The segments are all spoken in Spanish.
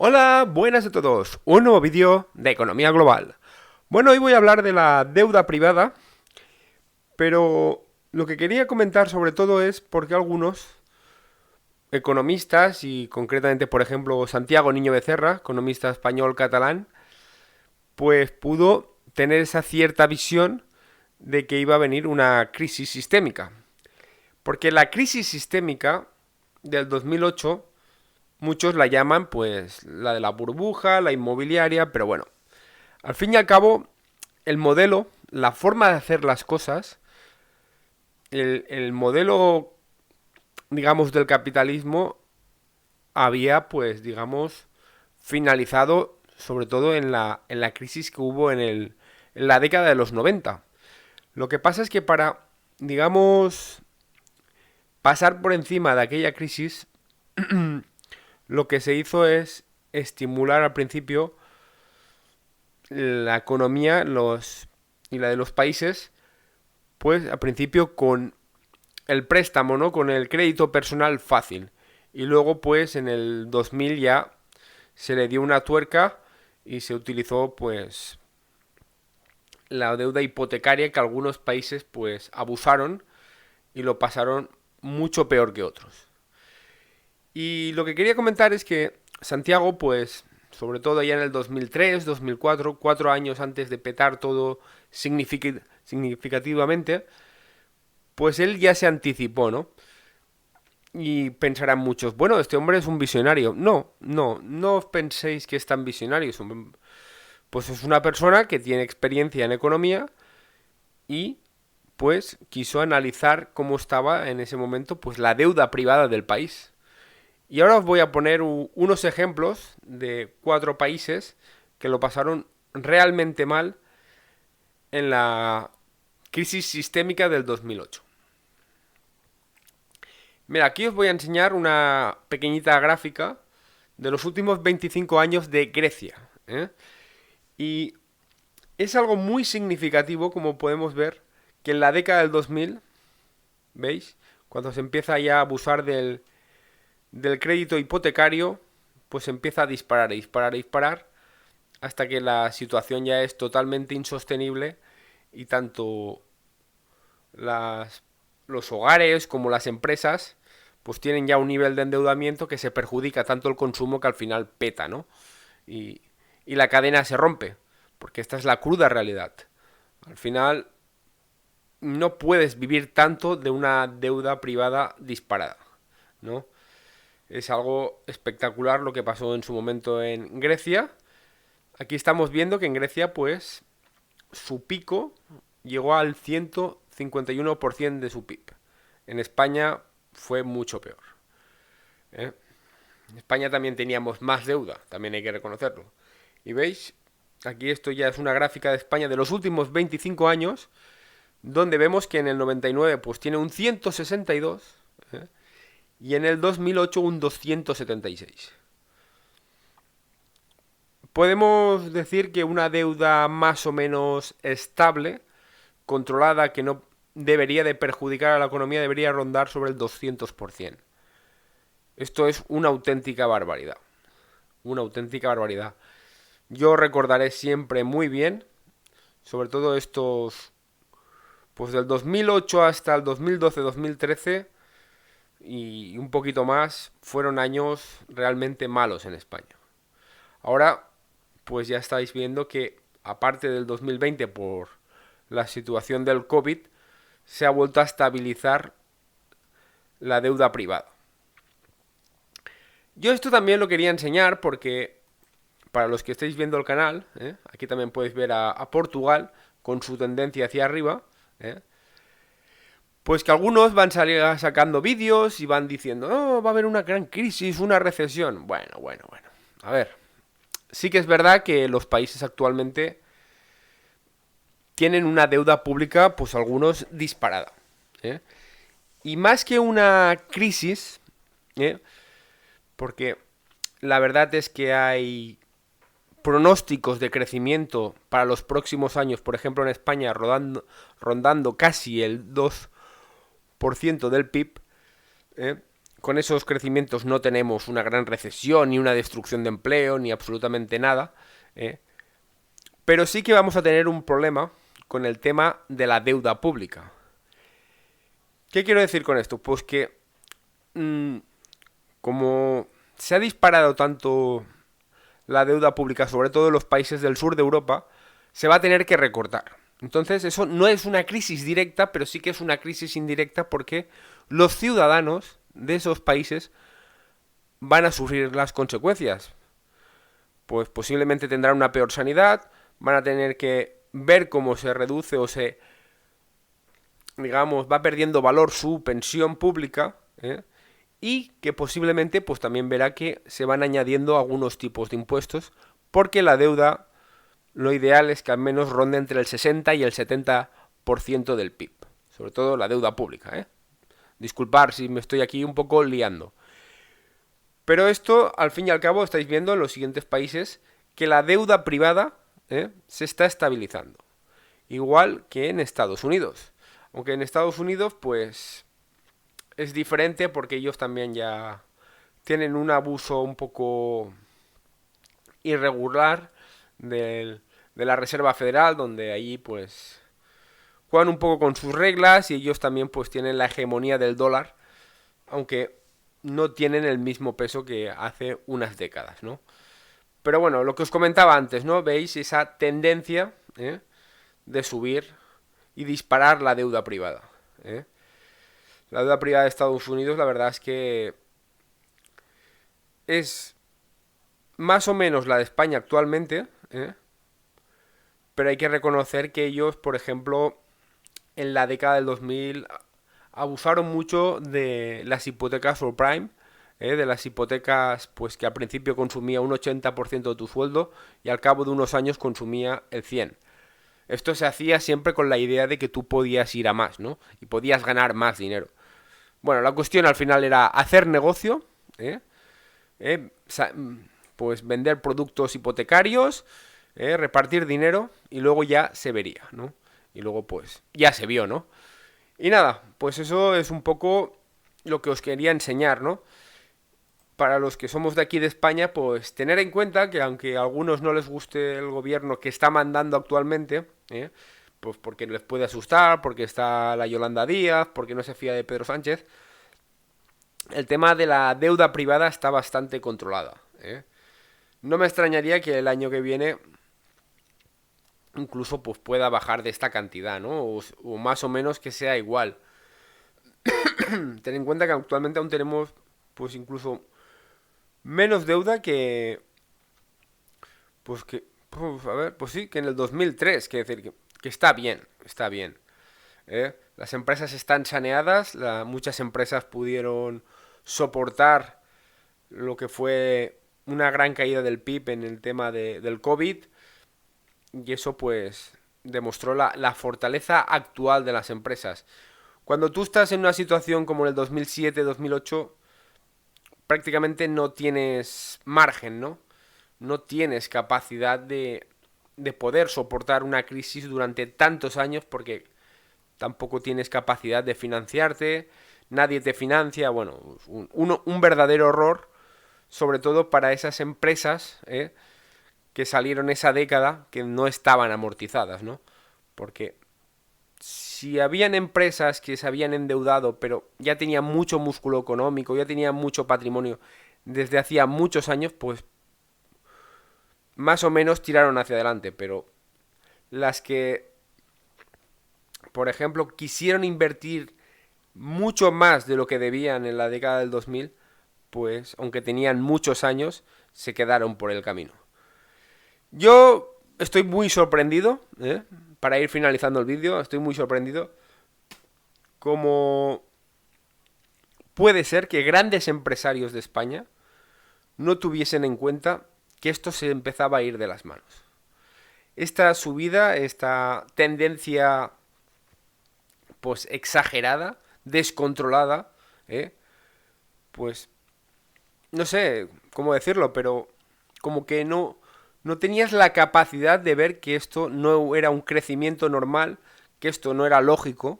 Hola, buenas a todos. Un nuevo vídeo de economía global. Bueno, hoy voy a hablar de la deuda privada, pero lo que quería comentar sobre todo es por qué algunos economistas, y concretamente por ejemplo Santiago Niño Becerra, economista español catalán, pues pudo tener esa cierta visión de que iba a venir una crisis sistémica. Porque la crisis sistémica del 2008 muchos la llaman pues la de la burbuja, la inmobiliaria, pero bueno, al fin y al cabo, el modelo, la forma de hacer las cosas, el modelo, digamos, del capitalismo había, pues, digamos, finalizado sobre todo en la crisis que hubo en la década de los 90. Lo que pasa es que para, digamos, pasar por encima de aquella crisis, lo que se hizo es estimular al principio la economía y la de los países, pues al principio con el préstamo, ¿no? Con el crédito personal fácil. Y luego pues en el 2000 ya se le dio una tuerca y se utilizó pues la deuda hipotecaria que algunos países pues abusaron y lo pasaron mucho peor que otros. Y lo que quería comentar es que Santiago pues sobre todo ya en el 2003, 2004, 4 años antes de petar todo significativamente, pues él ya se anticipó, ¿no? Y pensarán muchos, bueno, este hombre es un visionario. No os penséis que es tan visionario. Pues es una persona que tiene experiencia en economía y pues quiso analizar cómo estaba en ese momento pues la deuda privada del país. Y ahora os voy a poner unos ejemplos de 4 países que lo pasaron realmente mal en la crisis sistémica del 2008. Mira, aquí os voy a enseñar una pequeñita gráfica de los últimos 25 años de Grecia, ¿eh? Y es algo muy significativo, como podemos ver, que en la década del 2000, ¿veis? Cuando se empieza ya a abusar del crédito hipotecario, pues empieza a disparar, a disparar, a disparar, hasta que la situación ya es totalmente insostenible y tanto las, los hogares como las empresas pues tienen ya un nivel de endeudamiento que se perjudica tanto el consumo que al final peta, ¿no? Y, y la cadena se rompe, porque esta es la cruda realidad. Al final no puedes vivir tanto de una deuda privada disparada, ¿no? Es algo espectacular lo que pasó en su momento en Grecia. Aquí estamos viendo que en Grecia, pues, su pico llegó al 151% de su PIB. En España fue mucho peor, ¿eh? En España también teníamos más deuda, también hay que reconocerlo. Y veis, aquí esto ya es una gráfica de España de los últimos 25 años, donde vemos que en el 99 pues tiene un 162, ¿eh? Y en el 2008 un 276. Podemos decir que una deuda más o menos estable, controlada, que no debería de perjudicar a la economía, debería rondar sobre el 200%. Esto es una auténtica barbaridad. Una auténtica barbaridad. Yo recordaré siempre muy bien, sobre todo estos, pues del 2008 hasta el 2012-2013 y un poquito más, fueron años realmente malos en España. Ahora, pues ya estáis viendo que, aparte del 2020 por la situación del COVID, se ha vuelto a estabilizar la deuda privada. Yo esto también lo quería enseñar porque para los que estéis viendo el canal, aquí también podéis ver a Portugal con su tendencia hacia arriba, pues que algunos van sacando vídeos y van diciendo, no, va a haber una gran crisis, una recesión. Bueno. A ver, sí que es verdad que los países actualmente tienen una deuda pública, pues algunos disparada, ¿eh? Y más que una crisis, ¿eh? Porque la verdad es que hay pronósticos de crecimiento para los próximos años, por ejemplo en España rondando casi el 2% del PIB, ¿eh? con esos crecimientos no tenemos una gran recesión, ni una destrucción de empleo, ni absolutamente nada. Pero sí que vamos a tener un problema con el tema de la deuda pública. ¿Qué quiero decir con esto? Pues que como se ha disparado tanto la deuda pública, sobre todo en los países del sur de Europa, se va a tener que recortar. Entonces eso no es una crisis directa, pero sí que es una crisis indirecta porque los ciudadanos de esos países van a sufrir las consecuencias. Pues posiblemente tendrán una peor sanidad, van a tener que ver cómo se reduce o se, digamos, va perdiendo valor su pensión pública, y que posiblemente pues también verá que se van añadiendo algunos tipos de impuestos, porque la deuda, lo ideal es que al menos ronde entre el 60 y el 70% del PIB, sobre todo la deuda pública. Disculpar si me estoy aquí un poco liando. Pero esto, al fin y al cabo, estáis viendo en los siguientes países que la deuda privada se está estabilizando. Igual que en Estados Unidos. Aunque en Estados Unidos, pues, es diferente porque ellos también ya tienen un abuso un poco irregular de la Reserva Federal, donde ahí, pues, juegan un poco con sus reglas y ellos también, pues, tienen la hegemonía del dólar, aunque no tienen el mismo peso que hace unas décadas, ¿no? Pero bueno, lo que os comentaba antes, ¿no? Veis esa tendencia de subir y disparar la deuda privada. La deuda privada de Estados Unidos, la verdad es que es más o menos la de España actualmente, pero hay que reconocer que ellos, por ejemplo, en la década del 2000 abusaron mucho de las hipotecas subprime, de las hipotecas pues que al principio consumía un 80% de tu sueldo y al cabo de unos años consumía el 100%. Esto se hacía siempre con la idea de que tú podías ir a más, ¿no? Y podías ganar más dinero. Bueno, la cuestión al final era hacer negocio, pues vender productos hipotecarios, repartir dinero y luego ya se vería, ¿no? Y luego pues ya se vio, ¿no? Y nada, pues eso es un poco lo que os quería enseñar, ¿no? Para los que somos de aquí de España, pues tener en cuenta que aunque a algunos no les guste el gobierno que está mandando actualmente, pues porque les puede asustar, porque está la Yolanda Díaz, porque no se fía de Pedro Sánchez, el tema de la deuda privada está bastante controlada. No me extrañaría que el año que viene incluso pues pueda bajar de esta cantidad, ¿no? O más o menos que sea igual. Ten en cuenta que actualmente aún tenemos pues incluso menos deuda que pues, a ver, pues sí, que en el 2003, que decir que está bien, está bien. Las empresas están saneadas, muchas empresas pudieron soportar lo que fue una gran caída del PIB en el tema del COVID, y eso pues demostró la fortaleza actual de las empresas. Cuando tú estás en una situación como en el 2007-2008, prácticamente no tienes margen, ¿no? No tienes capacidad de poder soportar una crisis durante tantos años porque tampoco tienes capacidad de financiarte, nadie te financia, bueno, un verdadero horror, sobre todo para esas empresas que salieron esa década que no estaban amortizadas, ¿no? Porque si habían empresas que se habían endeudado, pero ya tenían mucho músculo económico, ya tenían mucho patrimonio desde hacía muchos años, pues más o menos tiraron hacia adelante, pero las que, por ejemplo, quisieron invertir mucho más de lo que debían en la década del 2000, pues aunque tenían muchos años, se quedaron por el camino. Yo estoy muy sorprendido, para ir finalizando el vídeo, estoy muy sorprendido como puede ser que grandes empresarios de España no tuviesen en cuenta que esto se empezaba a ir de las manos. Esta subida, esta tendencia pues exagerada, descontrolada, pues no sé cómo decirlo, pero como que no tenías la capacidad de ver que esto no era un crecimiento normal, que esto no era lógico,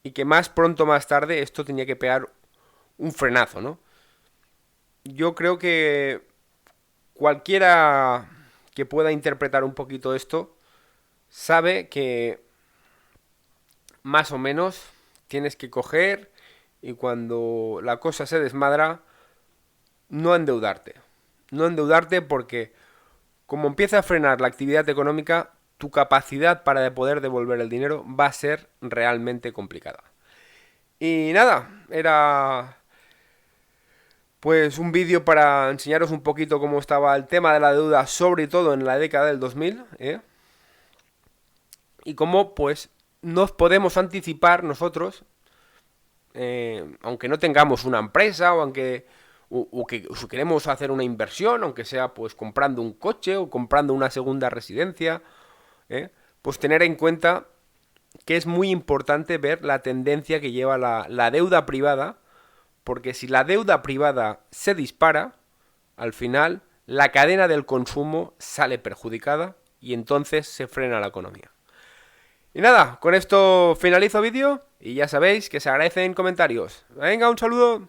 y que más pronto o más tarde esto tenía que pegar un frenazo, ¿no? Yo creo que cualquiera que pueda interpretar un poquito esto sabe que más o menos tienes que coger y cuando la cosa se desmadra, no endeudarte. No endeudarte porque como empieza a frenar la actividad económica, tu capacidad para poder devolver el dinero va a ser realmente complicada. Y nada, era pues un vídeo para enseñaros un poquito cómo estaba el tema de la deuda, sobre todo en la década del 2000, ¿eh? Y cómo pues nos podemos anticipar nosotros, aunque no tengamos una empresa o aunque o que si queremos hacer una inversión, aunque sea pues comprando un coche o comprando una segunda residencia, pues tener en cuenta que es muy importante ver la tendencia que lleva la deuda privada, porque si la deuda privada se dispara, al final la cadena del consumo sale perjudicada y entonces se frena la economía. Y nada, con esto finalizo vídeo y ya sabéis que se agradecen comentarios. Venga, un saludo.